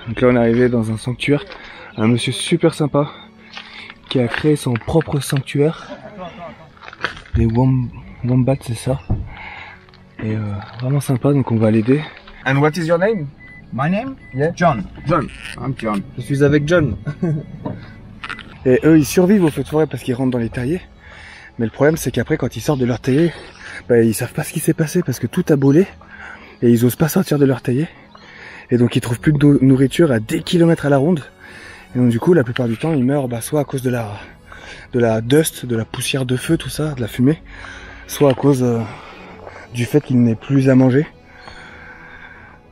Donc là on est arrivé dans un sanctuaire, un monsieur super sympa qui a créé son propre sanctuaire. Des wombats, c'est ça. Et vraiment sympa, donc on va l'aider. And what is your name? My name? Yeah. John. John. I'm John. Je suis avec John. Et eux ils survivent au feu de forêt parce qu'ils rentrent dans les terriers. Mais le problème c'est qu'après quand ils sortent de leur terrier, bah, ils savent pas ce qui s'est passé parce que tout a brûlé. Et ils osent pas sortir de leur terrier. Et donc ils trouvent plus de nourriture à des kilomètres à la ronde. Et donc du coup la plupart du temps ils meurent soit à cause de la dust, de la poussière de feu, tout ça, de la fumée, soit à cause du fait qu'il n'ait plus à manger.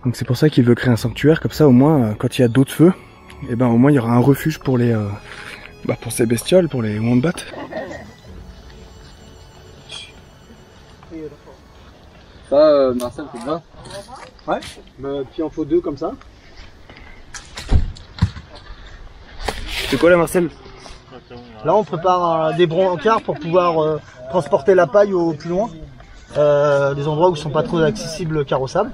Donc c'est pour ça qu'il veut créer un sanctuaire, comme ça au moins quand il y a d'autres feux, et ben au moins il y aura un refuge pour les pour ces bestioles, pour les wombats. Ça, Marcel, c'est bien. Ouais, bah, puis il en faut deux comme ça. C'est quoi là Marcel? Là, on prépare des brancards pour pouvoir transporter la paille au plus loin. Des endroits où ils sont pas trop accessibles carrossables.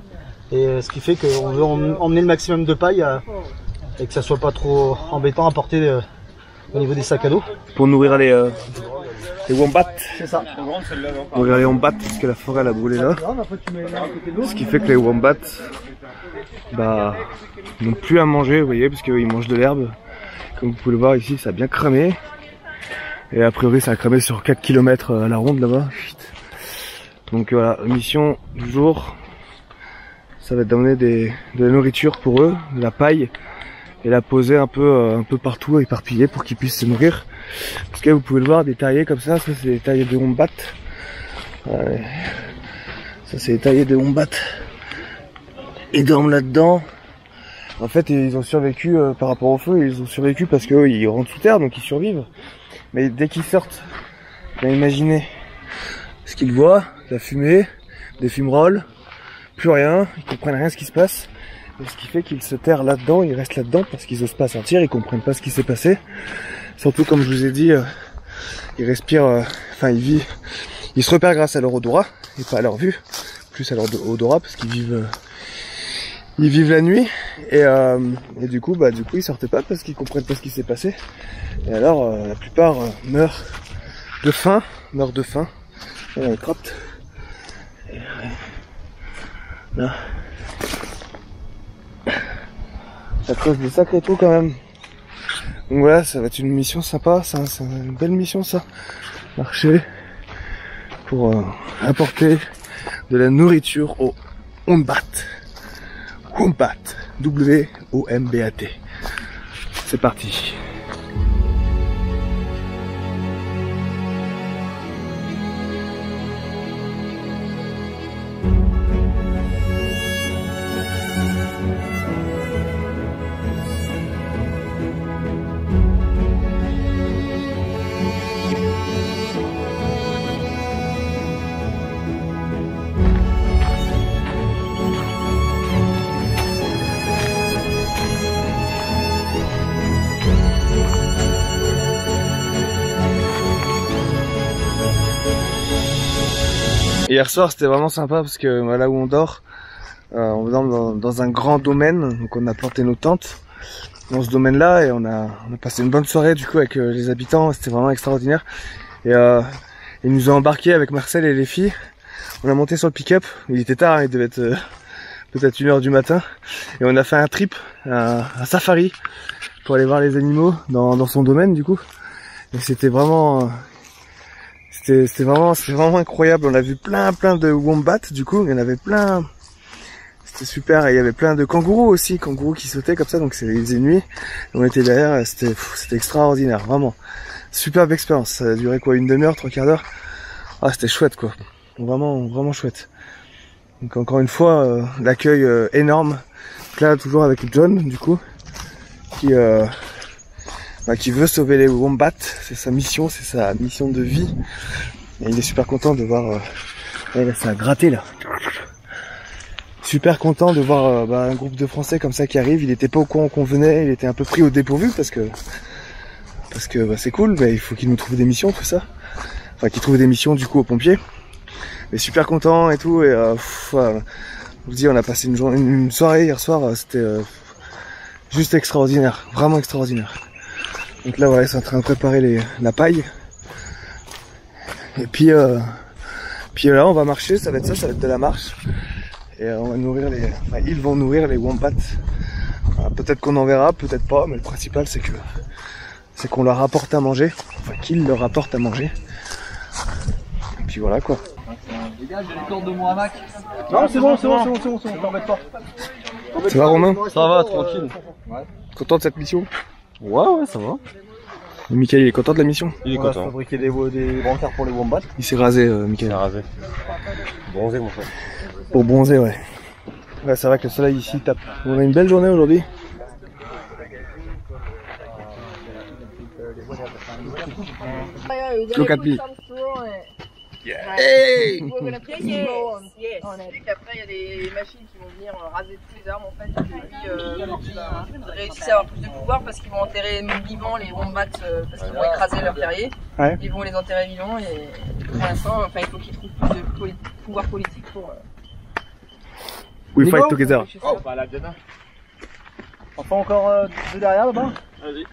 Et ce qui fait qu'on veut emmener le maximum de paille et que ça soit pas trop embêtant à porter au niveau des sacs à dos. Pour nourrir les wombats. C'est ça. Nourrir les wombats parce que la forêt elle a brûlé là. Ce qui fait que les wombats bah, n'ont plus à manger, vous voyez, parce qu'ils mangent de l'herbe. Comme vous pouvez le voir ici, ça a bien cramé. Et a priori ça a cramé sur 4 km à la ronde là-bas. Donc voilà, mission du jour, ça va être d'emmener de la nourriture pour eux, de la paille, et la poser un peu partout, éparpillée pour qu'ils puissent se nourrir. Parce que vous pouvez le voir, des terriers comme ça c'est des terriers de wombats. Ouais. Ça c'est des terriers de wombats. Ils dorment là-dedans. En fait ils ont survécu par rapport au feu, ils ont survécu parce qu'ils rentrent sous terre, donc ils survivent. Mais dès qu'ils sortent, bien imaginez ce qu'ils voient, la fumée, des fumerolles, plus rien, ils comprennent rien ce qui se passe. Et ce qui fait qu'ils se terrent là-dedans, ils restent là-dedans parce qu'ils osent pas sortir, ils comprennent pas ce qui s'est passé. Surtout comme je vous ai dit, ils respirent, enfin ils vivent, ils se repèrent grâce à leur odorat et pas à leur vue, plus à leur odorat parce qu'ils vivent la nuit et du coup ils sortent pas parce qu'ils comprennent pas ce qui s'est passé. Et alors la plupart meurent de faim. Voilà, les crottes. Là. Ça creuse des sacrés trous quand même. Donc voilà, ça va être une mission sympa, c'est une belle mission ça. Marcher pour apporter de la nourriture aux wombats. Wombat, W-O-M-B-A-T. C'est parti. Hier soir c'était vraiment sympa parce que là où on dort, on dort dans un grand domaine, donc on a planté nos tentes dans ce domaine là et on a passé une bonne soirée du coup avec les habitants, c'était vraiment extraordinaire. Et ils nous ont embarqués avec Marcel et les filles, on a monté sur le pick-up, il était tard, hein, il devait être peut-être 1 h du matin et on a fait un trip, un safari pour aller voir les animaux dans son domaine du coup. Et c'était vraiment... C'était vraiment incroyable, on a vu plein de wombats du coup, il y en avait plein, c'était super, et il y avait plein de kangourous aussi, kangourous qui sautaient comme ça, donc c'est les nuits, on était derrière, c'était extraordinaire, vraiment, superbe expérience, ça a duré quoi, 1/2 heure, 3/4 d'heure, ah c'était chouette quoi, vraiment chouette. Donc encore une fois, l'accueil énorme, donc là toujours avec John du coup, qui veut sauver les wombats, c'est sa mission de vie. Et il est super content de voir, là ça a gratté là. Super content de voir un groupe de Français comme ça qui arrive. Il était pas au courant qu'on venait, il était un peu pris au dépourvu parce que c'est cool, mais il faut qu'il nous trouve des missions tout ça. Enfin qu'il trouve des missions du coup aux pompiers. Mais super content et tout et je vous dis on a passé une soirée hier soir, c'était juste extraordinaire, vraiment extraordinaire. Donc là voilà, ils sont en train de préparer la paille. Et puis là on va marcher, ça va être de la marche. Et on va nourrir ils vont nourrir les wombats. Peut-être qu'on en verra, peut-être pas, mais le principal c'est qu'on leur apporte à manger, enfin qu'ils leur apportent à manger. Et puis voilà quoi. Les gars, j'ai les cordes de mon hamac. Non, c'est bon, t'embête pas. Ça va Romain? Ça va, tranquille. Ouais. Content de cette mission? Ouais, ça va. Et Mickaël il est content de la mission? Il est On va content. fabriquer des brancards pour les wombats. Il s'est rasé Mickaël. rasé. Bronzé, mon frère. Pour bronzer, ouais. Ouais, c'est vrai que le soleil ici tape. On a une belle journée aujourd'hui. Look at me. Hey! Après, il y a des machines qui vont venir raser tous les arbres en fait. Ils réussissent à avoir plus de pouvoir parce qu'ils vont enterrer vivants les wombats parce qu'ils vont écraser leurs terriers. Ouais. Ils vont les enterrer vivants et pour l'instant, il faut qu'ils trouvent plus de pouvoir politique pour. We fight together. Oh, bah là, demain. On fait encore deux derrière là-bas. Vas-y.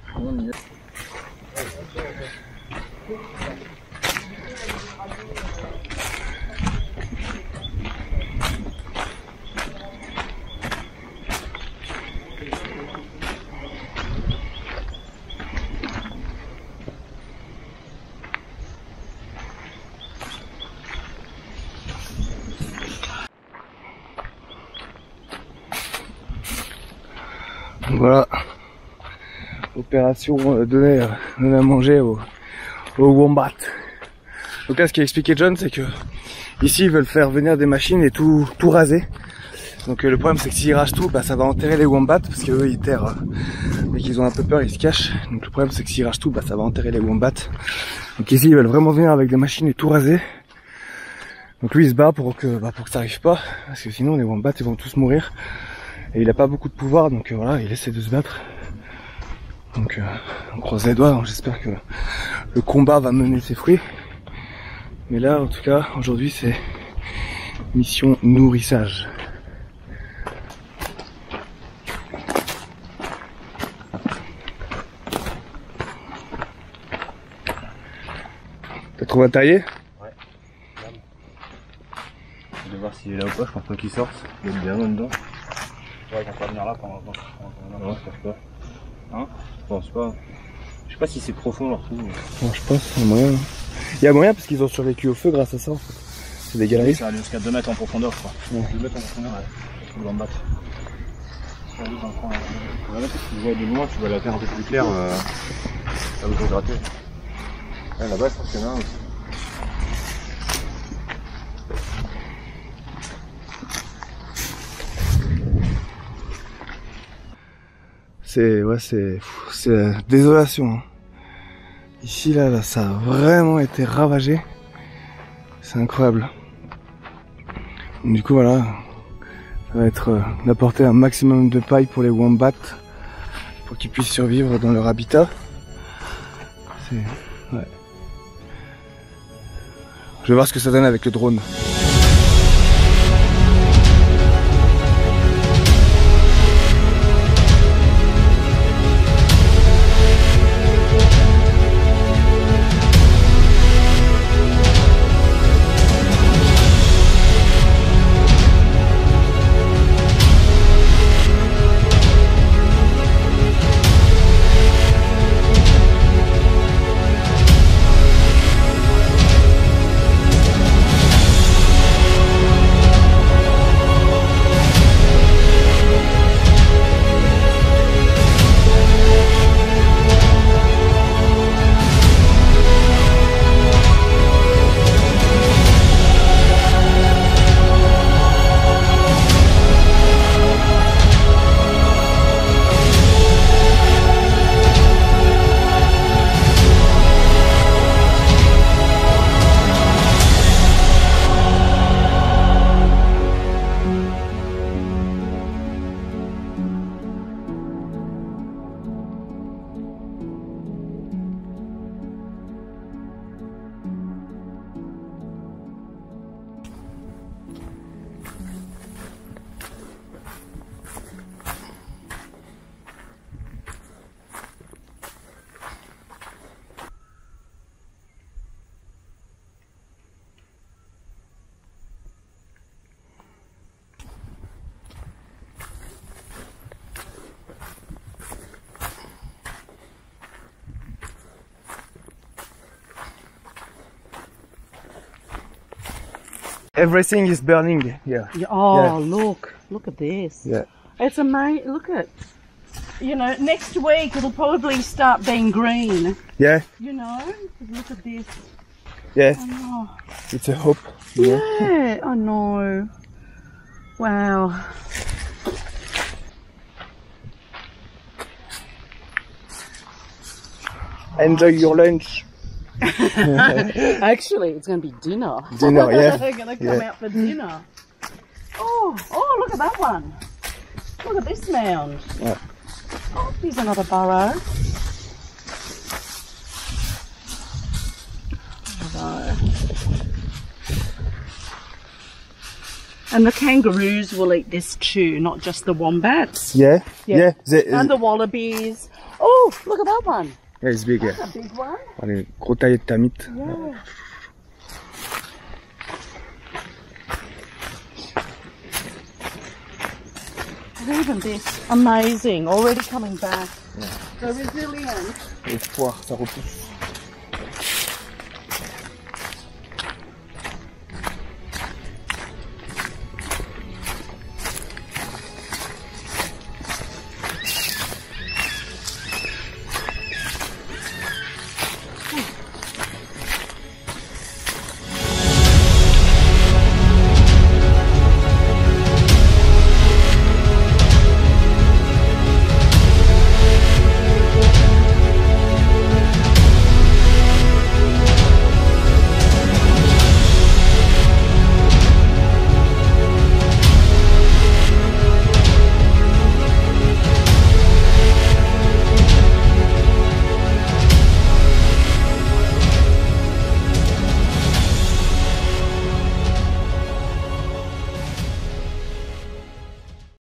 Voilà. Opération donner à manger aux wombats. Donc là ce qu'a expliqué John c'est que ici ils veulent faire venir des machines et tout raser. Donc le problème c'est que s'ils rasent tout, bah, ça va enterrer les wombats parce qu'eux ils terrent. Mais qu'ils ont un peu peur, ils se cachent. Donc le problème c'est que s'ils rasent tout, bah, ça va enterrer les wombats. Donc ici ils veulent vraiment venir avec des machines et tout raser. Donc lui il se bat pour que ça arrive pas. Parce que sinon les wombats ils vont tous mourir. Et il a pas beaucoup de pouvoir donc voilà, il essaie de se battre. Donc on croise les doigts, j'espère que le combat va mener ses fruits. Mais là en tout cas aujourd'hui c'est mission nourrissage. T'as trouvé un terrier? Ouais. Je vais voir s'il est là ou pas, je pense pas qu'il sorte. Il est bien dedans. Ouais, ils vont pas venir là pendant longtemps. Non, je pense pas. Hein? Je pense pas. Je sais pas si c'est profond leur trou. Non, je pense, il y a moyen. Il y a moyen parce qu'ils ont survécu au feu grâce à ça en fait. C'est des galeries. Ça va aller jusqu'à 2 mètres en profondeur, je crois. Ouais. 2 mètres en profondeur, ouais. Faut l'en battre. Voilà, si tu vois de loin, tu vois la terre un peu plus claire. Ça vous gratter. Ouais, là-bas, je pense qu'il y en a un aussi. C'est la désolation. Hein. Ici là, ça a vraiment été ravagé. C'est incroyable. Du coup voilà, ça va être d'apporter un maximum de paille pour les wombats pour qu'ils puissent survivre dans leur habitat. Ouais. Je vais voir ce que ça donne avec le drone. Everything is burning here. Oh, Yeah. look at this. Yeah. It's amazing. Look at, you know, next week it'll probably start being green. Yeah, You know, look at this. yeah. Oh, It's a hope. You know? yeah, I know. Wow. Enjoy your lunch. Actually, it's going to be dinner. Dinner, yeah. They're going to come out for dinner. Oh, look at that one. Look at this mound. Yeah. Oh, here's another burrow. And the kangaroos will eat this too, not just the wombats. Yeah, Yeah. yeah. And the wallabies. Oh, look at that one. Yeah, it's big. Yeah. That's a big one. Allez, gros taille de termites. Yeah. And even this, amazing, already coming back. The resilience. Espoir, ça repousse.